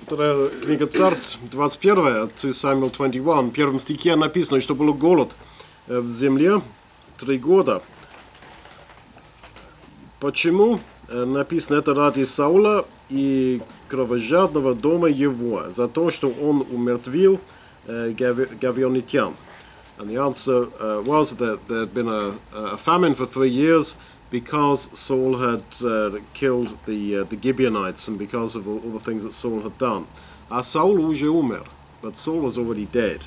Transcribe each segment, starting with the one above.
Вторая книга Царств, 21, 2 Samuel 21, в первом стихе написано, что был голод в земле 3 года. Почему? Написано это ради Саула и кровожадного дома его, за то, что он умертвил гавионитян. And the answer was that there had been a famine for 3 years because Saul had killed the Gibeonites and because of all the things that Saul had done. А Саул уже умер, but Saul was already dead.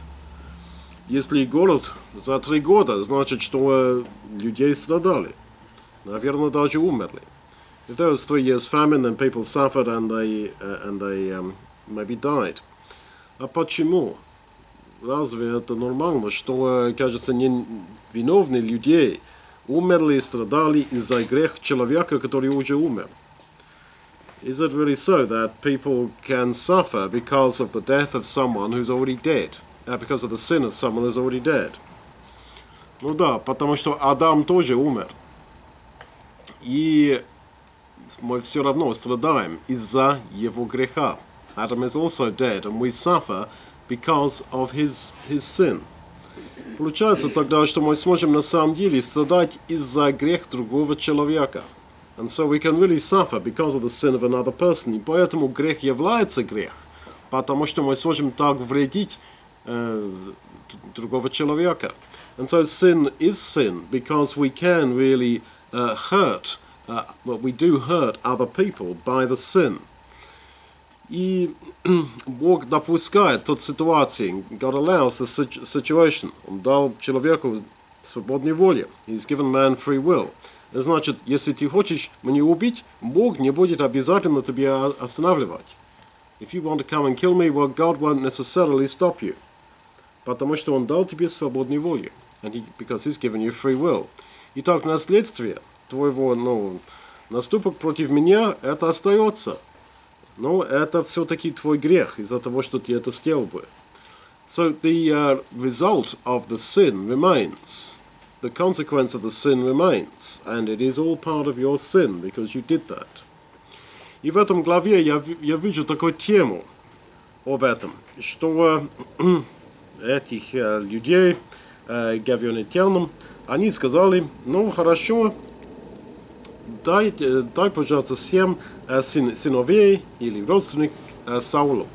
Если голод за 3 года, значит, что людей страдали. Наверное, даже умерли. If there was 3 years famine, then people suffered and they maybe died. А почему? Разве это нормально, что, кажется, невиновные людей умерли и страдали из-за греха человека, который уже умер? Is it really so that people can suffer because of the death of someone who's already dead? Because of the sin of someone who's already dead? Ну да, потому что Адам тоже умер. И мы все равно страдаем из-за его греха. Adam is also dead, and we suffer because of his sin. Получается тогда, что мы сможем на самом деле страдать из-за греха другого человека. And so we can really suffer because of the sin of another person. И поэтому грех является грех, потому что мы сможем так вредить другого человека. And so sin is sin because we can really hurt, we do hurt other people by the sin. И Бог допускает тот ситуации. God allows the situation. Он дал человеку свободной воле. He's given man free will. Значит, если ты хочешь меня убить, Бог не будет обязательно тебя останавливать. If you want to come and kill me, well, God won't necessarily stop you. Потому что Он дал тебе свободной волю. Because He's given you free will. Итак, наследствие твоего, наступок против меня, это остается. Но это все-таки твой грех из-за того, что ты это сделал бы. So the result of the sin remains. The consequence of the sin remains. And it is all part of your sin because you did that. И в этом главе я вижу такую тему об этом, что этих людей, гавионитянам, они сказали, хорошо, дай, пожалуйста, 7 сыновей или родственников Саулу,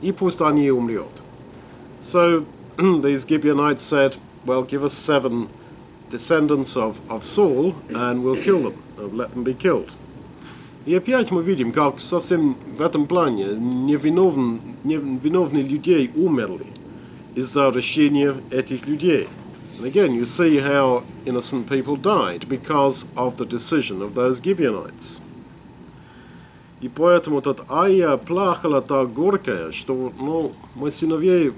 и пусть они умрет. So these Gibeonites said, well, give us 7 descendants of Saul, and we'll kill them, let them be killed. И опять мы видим, как совсем в этом плане невиновные людей умерли из-за решения этих людей. And again, you see how innocent people died because of the decision of those Gibeonites. И поэтому тут Ая плакала так горькая, что, мы сыновей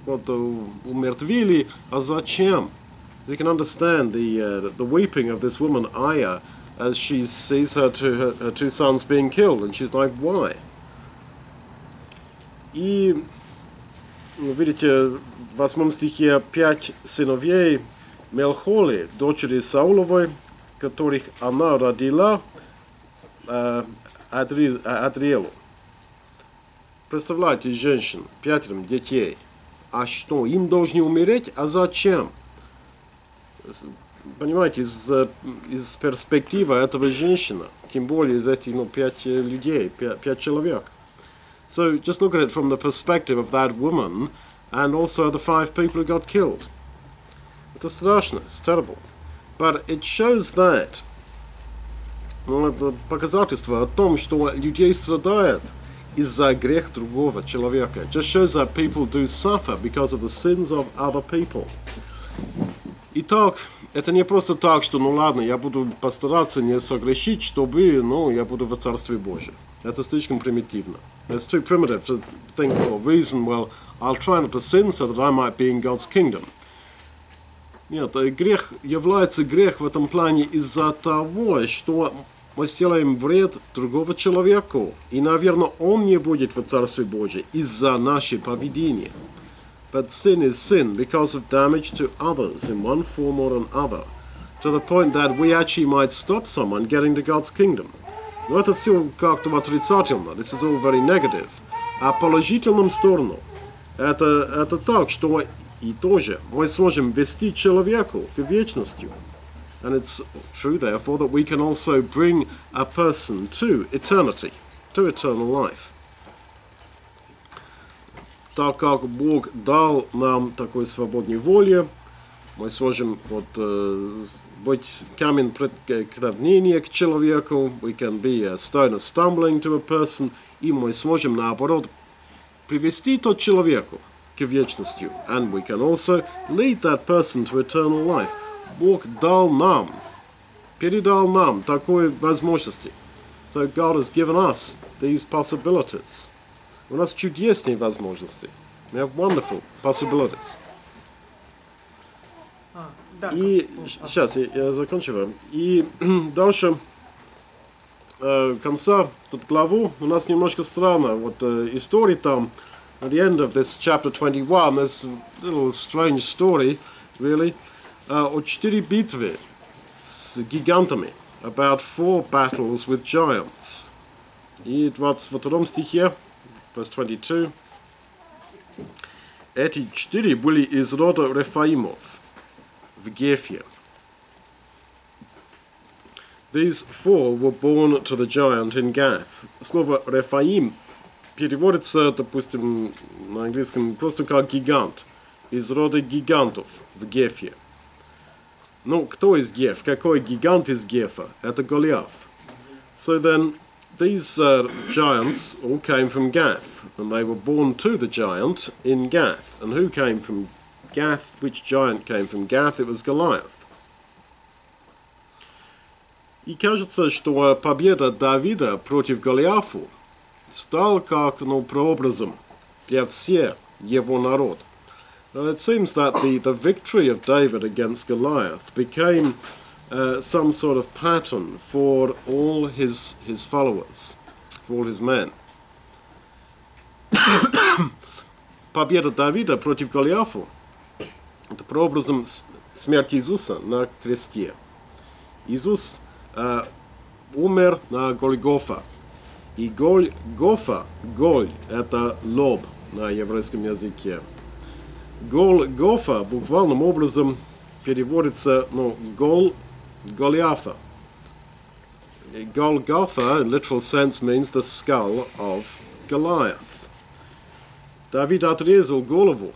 умертвили, а зачем? You can understand the weeping of this woman Aya as she sees her 2 sons being killed, and she's like, why? И видите, в 8 стихе 5 сыновей Мелхоли, дочери Сауловой, которых она родила Адриэлу. Представляете, женщин, 5 детей. А что, им должны умереть? А зачем? Понимаете, из перспективы этого женщины, тем более из этих 5 людей, 5 человек. So just look at it from the perspective of that woman and also the 5 people who got killed. Это страшно, it's terrible. But it shows that, это показательство о том, что людей страдают из-за греха другого человека. It just shows that people do suffer because of the sins of other people. Итак, это не просто так, что, ладно, я буду постараться не согрешить, чтобы, я буду в Царстве Божьем. Это слишком примитивно. It's too primitive to think or reason, well, I'll try not to sin so that I might be in God's kingdom. Нет, грех является грех в этом плане из-за того, что мы сделаем вред другому человеку. И, наверное, он не будет в Царстве Божьем из-за нашего поведения. But sin is sin because of damage to others in one form or another, to the point that we actually might stop someone getting to God's kingdom. Но это все как-то отрицательно. This is all very negative. А положительном сторону это так, что и тоже мы сможем вести человеку к вечности. And it's true, therefore, that we can also bring a person to eternity, to eternal life. Так как Бог дал нам такой свободной воли, мы сможем быть камень преткновения к человеку, we can be a stone of stumbling to a person, и мы сможем, наоборот, привести тот человеку к вечности. And we can also lead that person to eternal life. Бог дал нам, передал нам такой возможности. So God has given us these possibilities. У нас чудесные возможности. We have wonderful possibilities. И сейчас я заканчиваю. И дальше, конца тут главу у нас немножко странно. Вот история там, at the end of this chapter 21, there's a little strange story, really, о 4 битвы с гигантами. About 4 battles with giants. И в 22 стихе, verse 22, эти 4 были из рода Рефаимов в Гефе. These 4 were born to the giant in Gath. Слово Рефаим переводится, допустим, на английском просто как гигант. Из рода гигантов в Гефе. Ну, кто из Геф? Какой гигант из Гефа? Это Goliath. So then, these giants all came from Gath, and they were born to the giant in Gath. And who came from Gath? Which giant came from Gath? It was Goliath. И кажется, что победа Давида против Голиафа стал как, прообразом для всех его народ. It seems that the victory of David against Goliath became some sort of pattern for all his followers, for all his men. Победа Давида против Голиафа – это прообразом смерти Иисуса на кресте. Иисус умер на Голгофа. И Голгофа, Голь – это лоб на еврейском языке. Голгофа буквальным образом переводится, Голиафа. Golgotha, in literal sense, means the skull of Goliath. Давид отрезал голову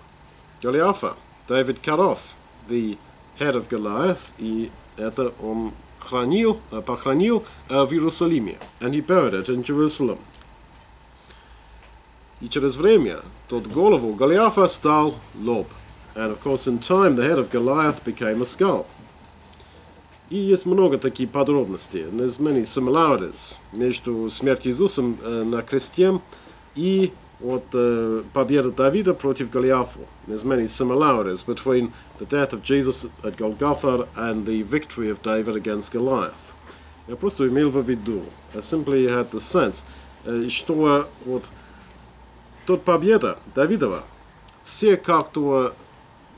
Голиафа. David cut off the head of Goliath, и это он похоронил в Иерусалиме. And he buried it in Jerusalem. И через время тот голову Голиафа стал лоб. And of course in time the head of Goliath became a skull. И есть много таких подробностей. There's many similarities между смертью Иисуса на кресте и победа Давида против Голиафа. There's many similarities between the death of Jesus at Golgotha and the victory of David against Goliath. Я просто имел в виду, I simply had the sense, что тот победа Давидова, все как-то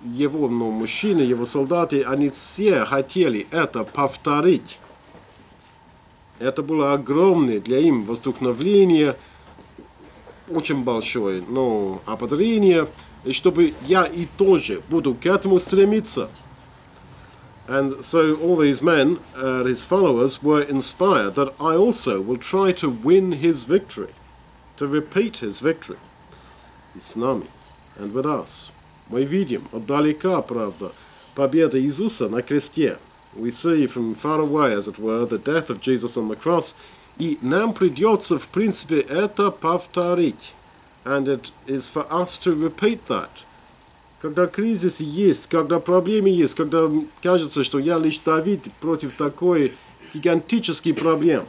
его мужчины, его солдаты, они все хотели это повторить. Это было огромное для им вдохновление, очень большое, ободрение, и чтобы я и тоже буду к этому стремиться. And so all these men, his followers, were inspired that I also will try to win his victory, to repeat his victory. И с нами, and with us. Мы видим отдалека, правда, победа Иисуса на кресте. We see from far away, as it were, the death of Jesus on the cross. И нам придется, в принципе, это повторить. And it is for us to repeat that. Когда кризис есть, когда проблемы есть, когда кажется, что я лишь Давид против такой гигантической проблемы.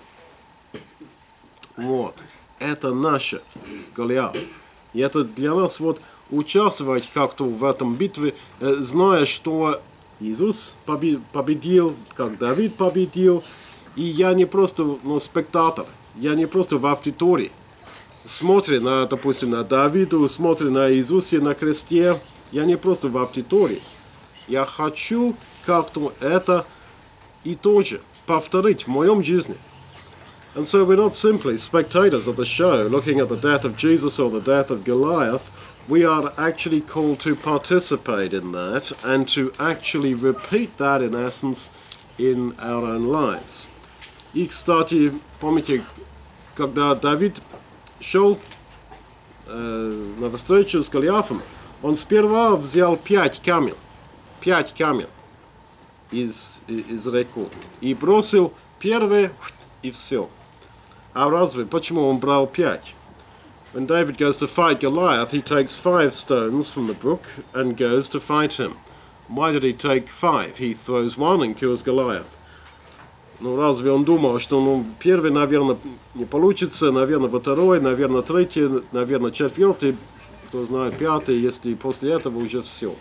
Это наша Голиаф. И это для нас участвовать как-то в этом битве, зная, что Иисус победил, как Давид победил, и я не просто спектатор, я не просто в аудитории. Смотря на, допустим, на Давида, смотря на Иисуса на кресте, я не просто в аудитории. Я хочу как-то это и тоже повторить в моем жизни. And so we're not simply spectators of the show, looking at the death of Jesus or the death of Goliath. We are actually called to participate in that and to actually repeat that in essence in our own lives. И, кстати, помните, когда Давид шел на встречу с Голиафом, он сперва взял 5 камен из реки и бросил первый и все. А разве почему он брал 5? When David goes to fight Goliath, he takes 5 stones from the brook and goes to fight him. Why did he take 5? He throws 1 and kills Goliath. Ну, разве он думал, что первый, наверное, не получится, наверное, второй, наверное, третий, наверное, четвертый, кто знает, пятый, если после этого уже все.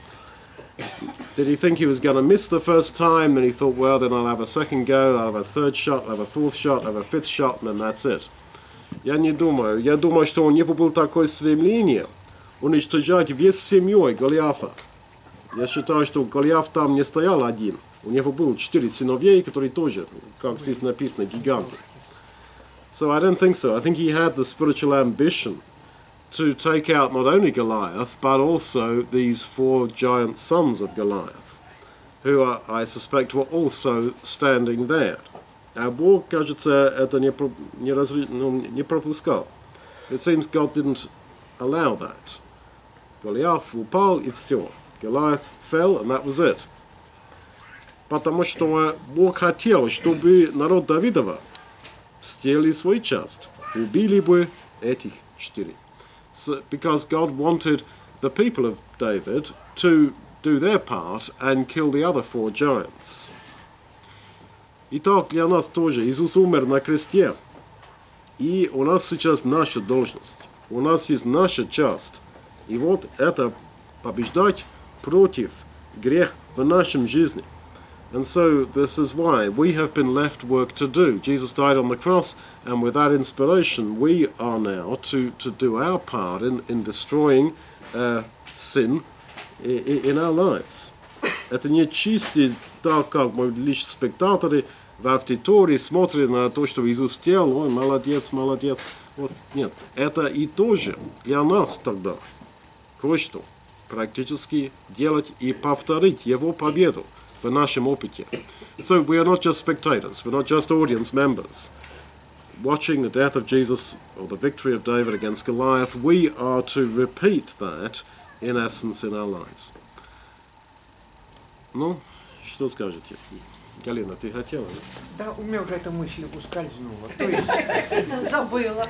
Did he think he was going to miss the first time? Then he thought, well, then I'll have a second go, I'll have a third shot, I'll have a fourth shot, I'll have a fifth shot, and then that's it. Я не думаю. Я думаю, что у него было такое стремление уничтожать весь семью Голиафа. Я считаю, что Голиаф там не стоял один. У него было 4 сыновей, которые тоже, как здесь написано, гиганты. So I don't think so. I think he had the spiritual ambition to take out not only Goliath, but also these 4 giant sons of Goliath, who I suspect were also standing there. А Бог, кажется, это не пропускал. It seems God didn't allow that. Goliath упал и все. Goliath fell, and that was it. Потому что Бог хотел, чтобы народ Давидова сделали свою часть. Убили бы этих 4. So, because God wanted the people of David to do their part and kill the other 4 giants. Итак, для нас тоже Иисус умер на кресте. И у нас сейчас наша должность. У нас есть наша часть. И вот это побеждать против греха в нашем жизни. And so this is why we have been left work to do. Jesus died on the cross, and with that inspiration, we are now to do our part in destroying sin in our lives. Это не чисто так, как мы лишь спектаторы в аудитории смотрим на то, что Иисус сделал, ой, молодец, молодец. Вот. Нет, это и тоже для нас тогда кое-что практически делать и повторить Его победу в нашем опыте. So we are not just spectators, we're not just audience members. Watching the death of Jesus or the victory of David against Goliath, we are to repeat that in essence in our lives. Ну, что скажете? Галина, ты хотела? Да, у меня уже эта мысль ускользнула. То есть... Забыла.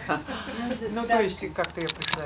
Ну, то есть, как-то я пришла...